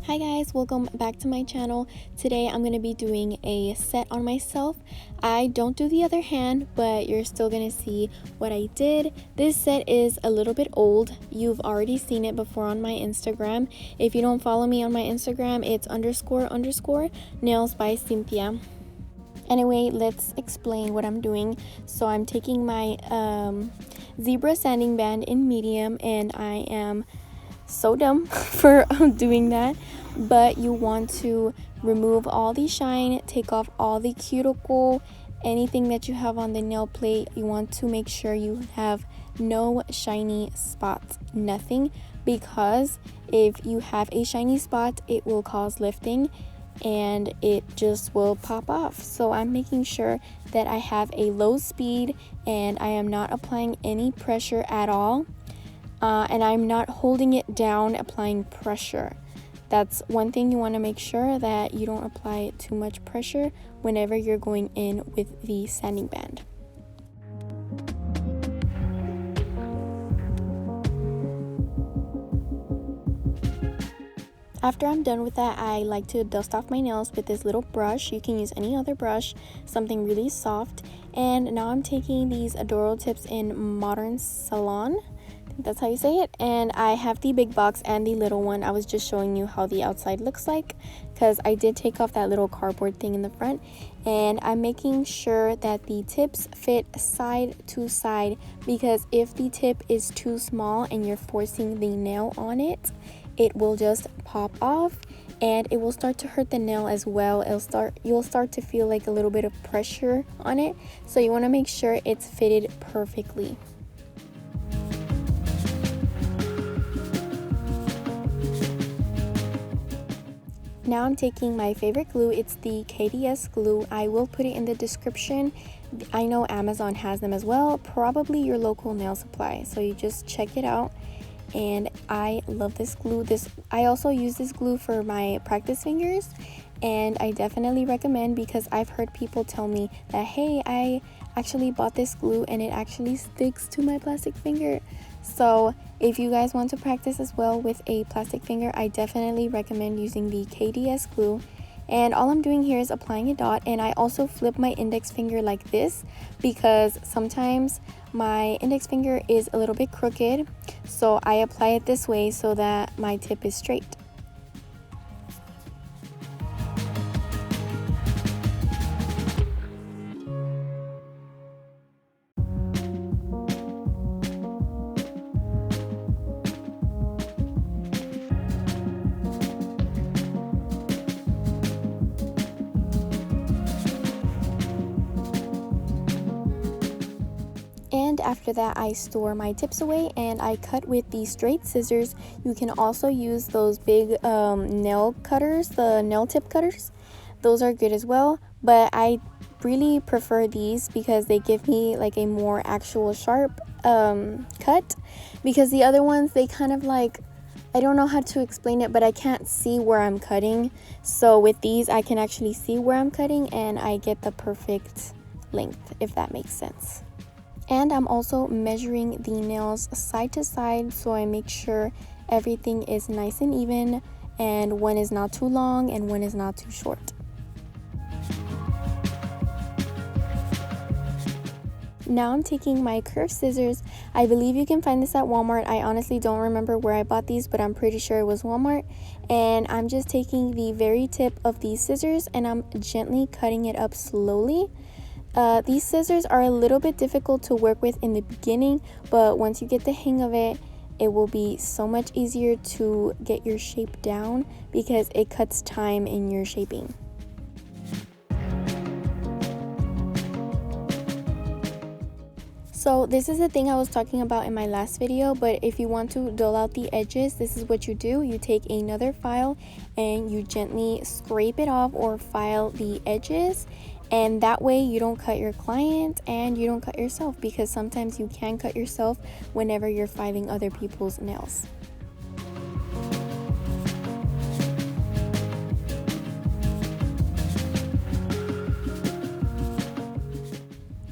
Hi guys, welcome back to my channel. Today I'm going to be doing a set on myself. I don't do the other hand, but you're still going to see what I did. This set is a little bit old. You've already seen it before on my Instagram. If you don't follow me on my Instagram, it's __ nails by Cynthia. Anyway, let's explain what I'm doing. So I'm taking my zebra sanding band in medium, and I am so dumb for doing that, but you want to remove all the shine, take off all the cuticle, anything that you have on the nail plate. You want to make sure you have no shiny spots, nothing, because if you have a shiny spot, it will cause lifting and it just will pop off. So I'm making sure that I have a low speed and I am not applying any pressure at all. And I'm not holding it down, applying pressure. That's one thing you want to make sure, that you don't apply too much pressure whenever you're going in with the sanding band. After I'm done with that, I like to dust off my nails with this little brush. You can use any other brush, something really soft. And now I'm taking these Adoro tips in Modern Salon. That's how you say it. And I have the big box and the little one. I was just showing you how the outside looks like, because I did take off that little cardboard thing in the front, and I'm making sure that the tips fit side to side, because if the tip is too small and you're forcing the nail on it, it will just pop off and it will start to hurt the nail as well. You'll start to feel like a little bit of pressure on it, so you want to make sure it's fitted perfectly. Now I'm taking my favorite glue. It's the KDS glue. I will put it in the description. I know Amazon has them as well, probably your local nail supply, so you just check it out. And I love this glue. I also use this glue for my practice fingers, and I definitely recommend, because I've heard people tell me that, hey, I actually bought this glue and it actually sticks to my plastic finger. So if you guys want to practice as well with a plastic finger, I definitely recommend using the KDS glue. And all I'm doing here is applying a dot, and I also flip my index finger like this, because sometimes my index finger is a little bit crooked, so I apply it this way so that my tip is straight. And after that, I store my tips away and I cut with the straight scissors. You can also use those big nail cutters, the nail tip cutters. Those are good as well, but I really prefer these because they give me like a more actual sharp cut, because the other ones, they kind of like, I don't know how to explain it, but I can't see where I'm cutting. So with these, I can actually see where I'm cutting and I get the perfect length, if that makes sense. And I'm also measuring the nails side to side, so I make sure everything is nice and even, and one is not too long and one is not too short. Now I'm taking my curved scissors. I believe you can find this at Walmart. I honestly don't remember where I bought these, but I'm pretty sure it was Walmart. And I'm just taking the very tip of these scissors and I'm gently cutting it up slowly. These scissors are a little bit difficult to work with in the beginning, but once you get the hang of it, it will be so much easier to get your shape down, because it cuts time in your shaping. So this is the thing I was talking about in my last video, but if you want to dull out the edges, this is what you do. You take another file and you gently scrape it off or file the edges, and that way you don't cut your client and you don't cut yourself, because sometimes you can cut yourself whenever you're filing other people's nails.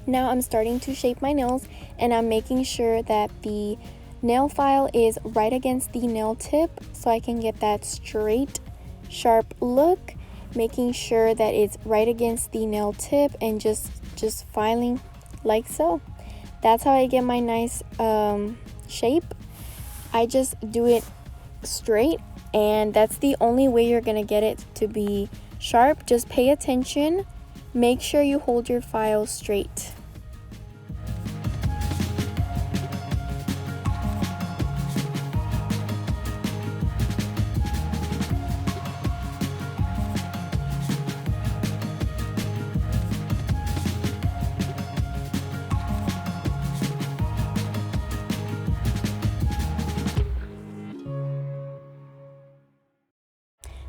Now I'm starting to shape my nails, and I'm making sure that the nail file is right against the nail tip so I can get that straight sharp look, making sure that it's right against the nail tip and just filing like so. That's how I get my nice shape. I just do it straight, and that's the only way you're gonna get it to be sharp. Just pay attention, make sure you hold your file straight.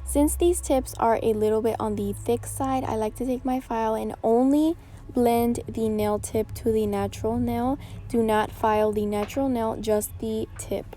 Since these tips are a little bit on the thick side, I like to take my file and only blend the nail tip to the natural nail. Do not file the natural nail, just the tip.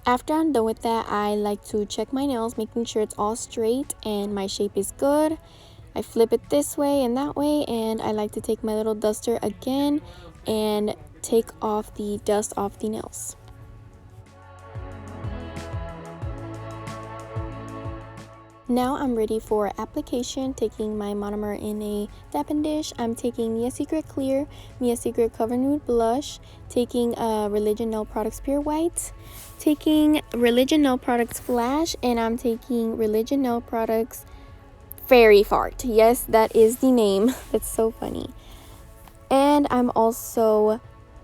After I'm done with that, I like to check my nails, making sure it's all straight and my shape is good. I flip it this way and that way, and I like to take my little duster again and take off the dust off the nails. Now I'm ready for application, taking my monomer in a dappen dish. I'm taking Mia Secret Clear, Mia Secret Cover Nude Blush, taking Religion Nail Products Pure White, taking Religion Nail Products Flash, and I'm taking Religion Nail Products Fairy Fart. Yes, that is the name. That's so funny. And I'm also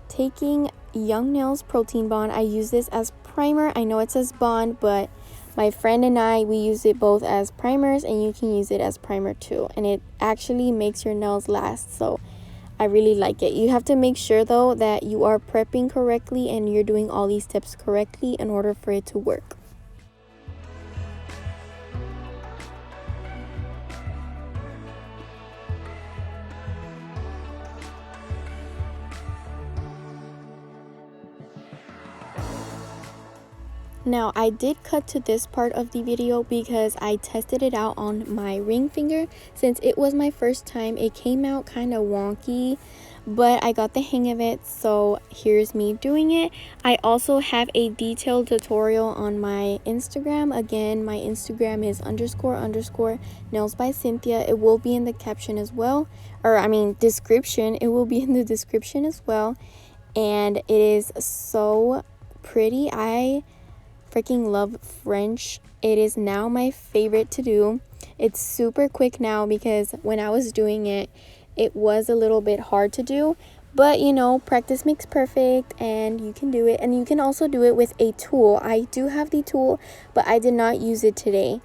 taking Young Nails Protein Bond. I use this as primer. I know it says bond, but my friend and I, we use it both as primers, and you can use it as primer too. And it actually makes your nails last, so I really like it. You have to make sure though that you are prepping correctly and you're doing all these steps correctly in order for it to work. Now, I did cut to this part of the video because I tested it out on my ring finger. Since it was my first time, it came out kind of wonky, but I got the hang of it, so here's me doing it. I also have a detailed tutorial on my Instagram. Again, my Instagram is __ nails by Cynthia. It will be in the caption as well, or I mean description. It will be in the description as well, and it is so pretty. I freaking love French. It is now my favorite to do. It's super quick now because when I was doing it, it was a little bit hard to do, but you know, practice makes perfect, and you can do it. And you can also do it with a tool. I do have the tool, but I did not use it today.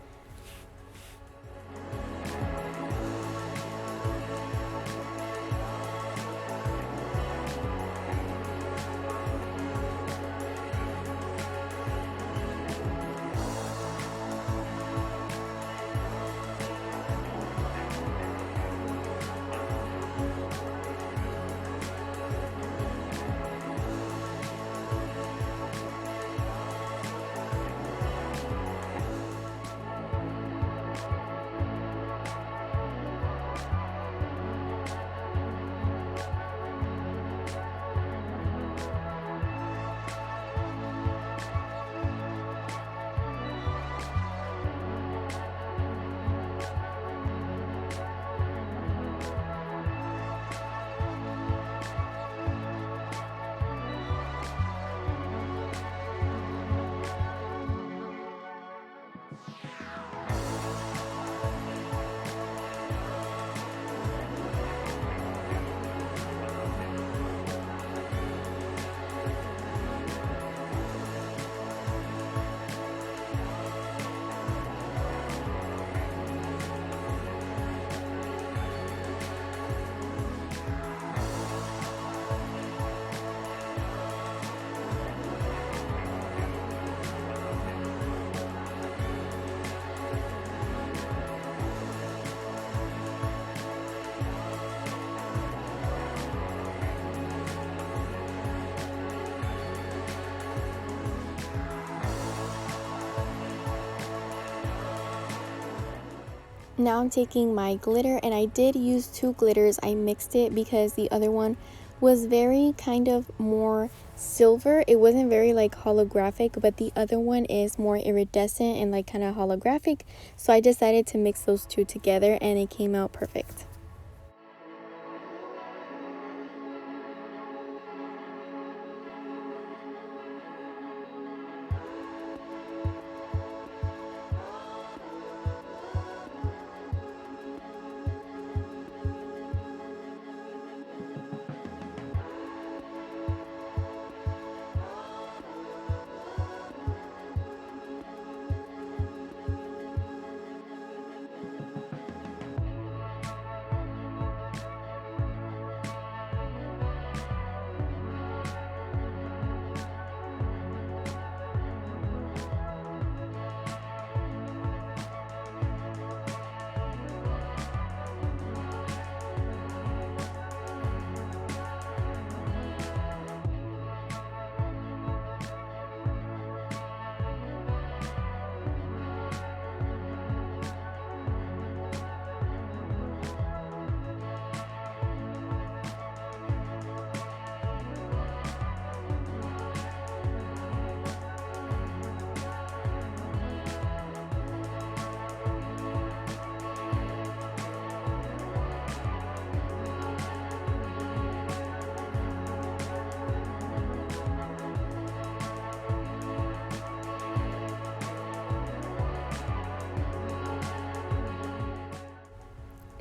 Now I'm taking my glitter, and I did use two glitters. I mixed it because the other one was very kind of more silver. It wasn't very like holographic, but the other one is more iridescent and like kind of holographic. So I decided to mix those two together and it came out perfect.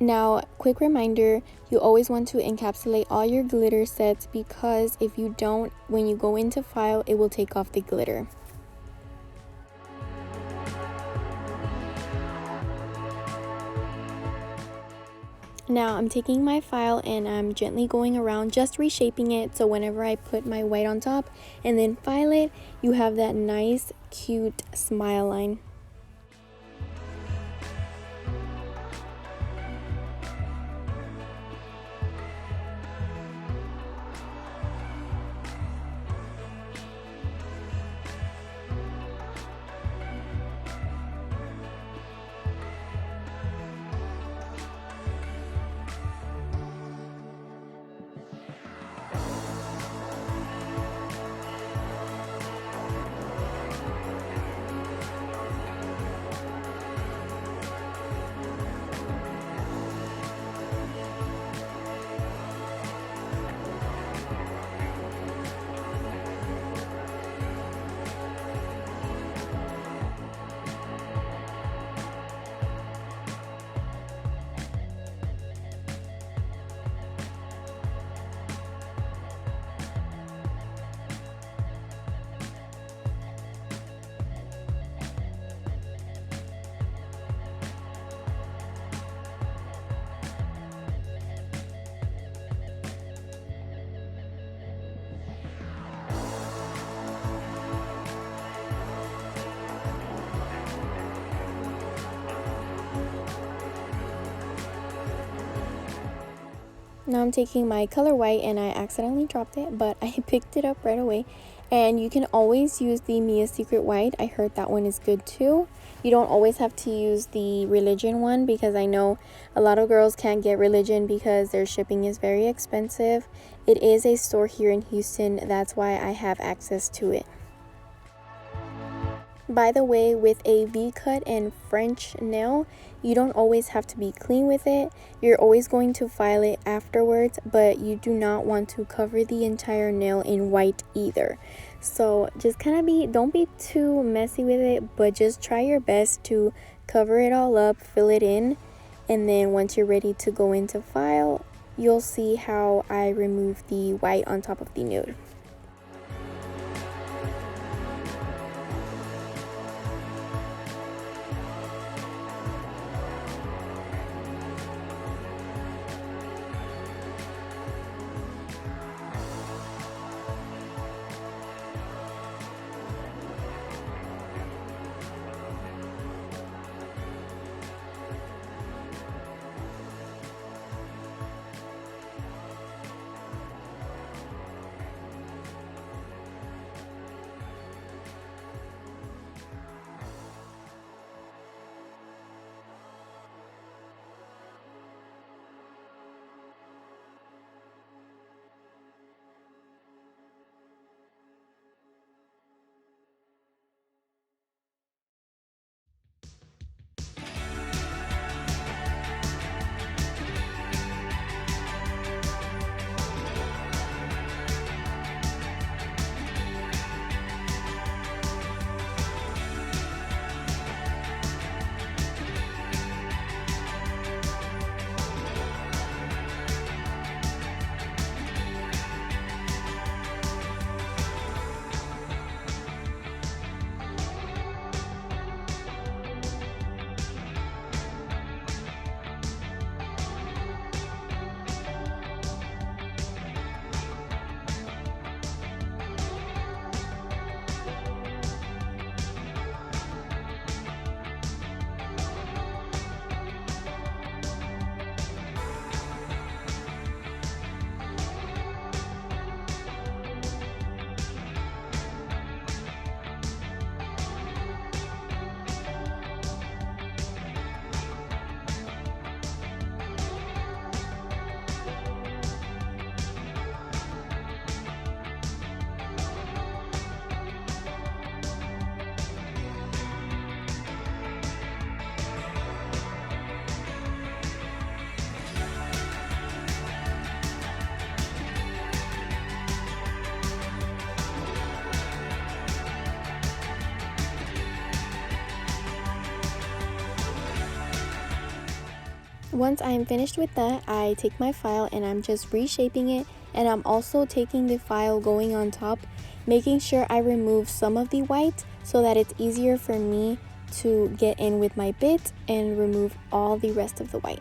Now, quick reminder, you always want to encapsulate all your glitter sets because if you don't, when you go into file, it will take off the glitter. Now I'm taking my file and I'm gently going around, just reshaping it so whenever I put my white on top and then file it, you have that nice, cute smile line. Now I'm taking my color white and I accidentally dropped it, but I picked it up right away. And you can always use the Mia Secret White. I heard that one is good too. You don't always have to use the Religion one because I know a lot of girls can't get Religion because their shipping is very expensive. It is a store here in Houston. That's why I have access to it. By the way, with a V-cut and French nail, you don't always have to be clean with it. You're always going to file it afterwards, but you do not want to cover the entire nail in white either. So just don't be too messy with it, but just try your best to cover it all up, fill it in, and then once you're ready to go into file, you'll see how I remove the white on top of the nude. Once I am finished with that, I take my file and I'm just reshaping it, and I'm also taking the file going on top, making sure I remove some of the white so that it's easier for me to get in with my bit and remove all the rest of the white.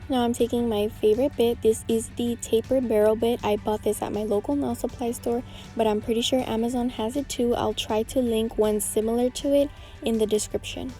Now I'm taking my favorite bit. This is the tapered barrel bit. I bought this at my local nail supply store, but I'm pretty sure Amazon has it too. I'll try to link one similar to it in the description.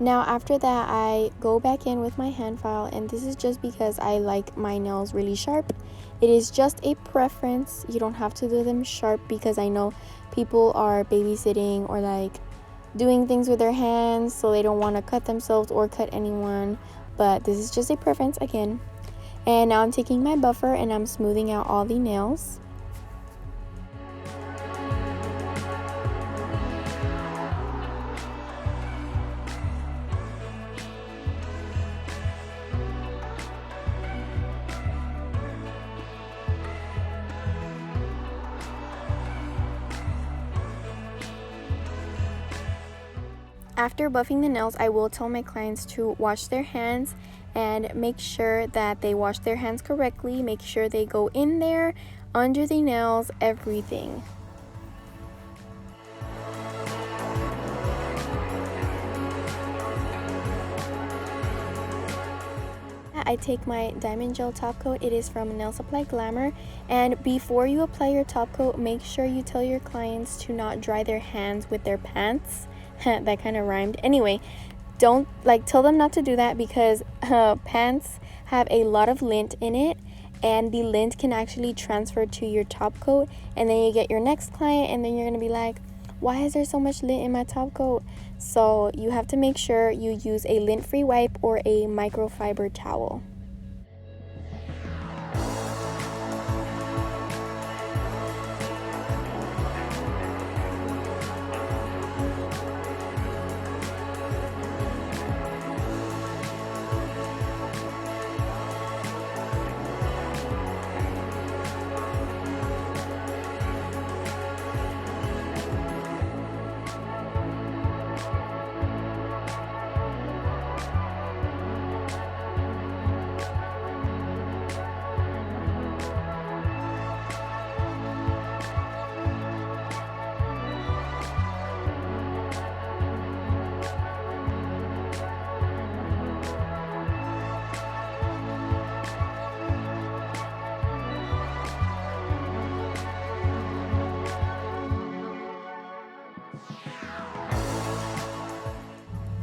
Now after that, I go back in with my hand file, and this is just because I like my nails really sharp. It is just a preference. You don't have to do them sharp because I know people are babysitting or like doing things with their hands, so they don't want to cut themselves or cut anyone, but this is just a preference again. And now I'm taking my buffer and I'm smoothing out all the nails. After buffing the nails, I will tell my clients to wash their hands and make sure that they wash their hands correctly. Make sure they go in there, under the nails, everything. I take my diamond gel top coat. It is from Nail Supply Glamour, and before you apply your top coat, make sure you tell your clients to not dry their hands with their pants. That kind of rhymed. Anyway, don't tell them not to do that, because pants have a lot of lint in it, and the lint can actually transfer to your top coat, and then you get your next client and then you're gonna be like, why is there so much lint in my top coat? So you have to make sure you use a lint-free wipe or a microfiber towel.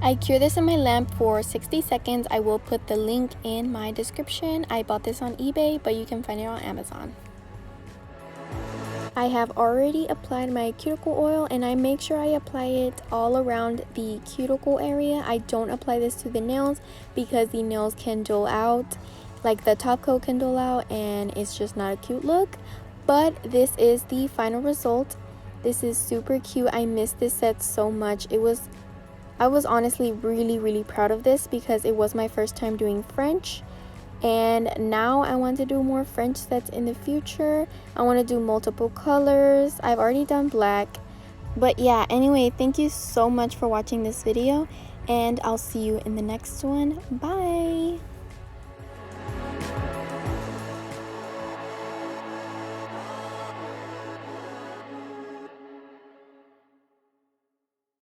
I cure this in my lamp for 60 seconds. I will put the link in my description. I bought this on eBay, but you can find it on Amazon. I have already applied my cuticle oil, and I make sure I apply it all around the cuticle area. I don't apply this to the nails because the nails can dull out, like the top coat can dull out, and it's just not a cute look. But this is the final result. This is super cute. I missed this set so much. I was honestly really proud of this because it was my first time doing French, and now I want to do more French sets in the future. I want to do multiple colors. I've already done black, but yeah, anyway, thank you so much for watching this video, and I'll see you in the next one. Bye.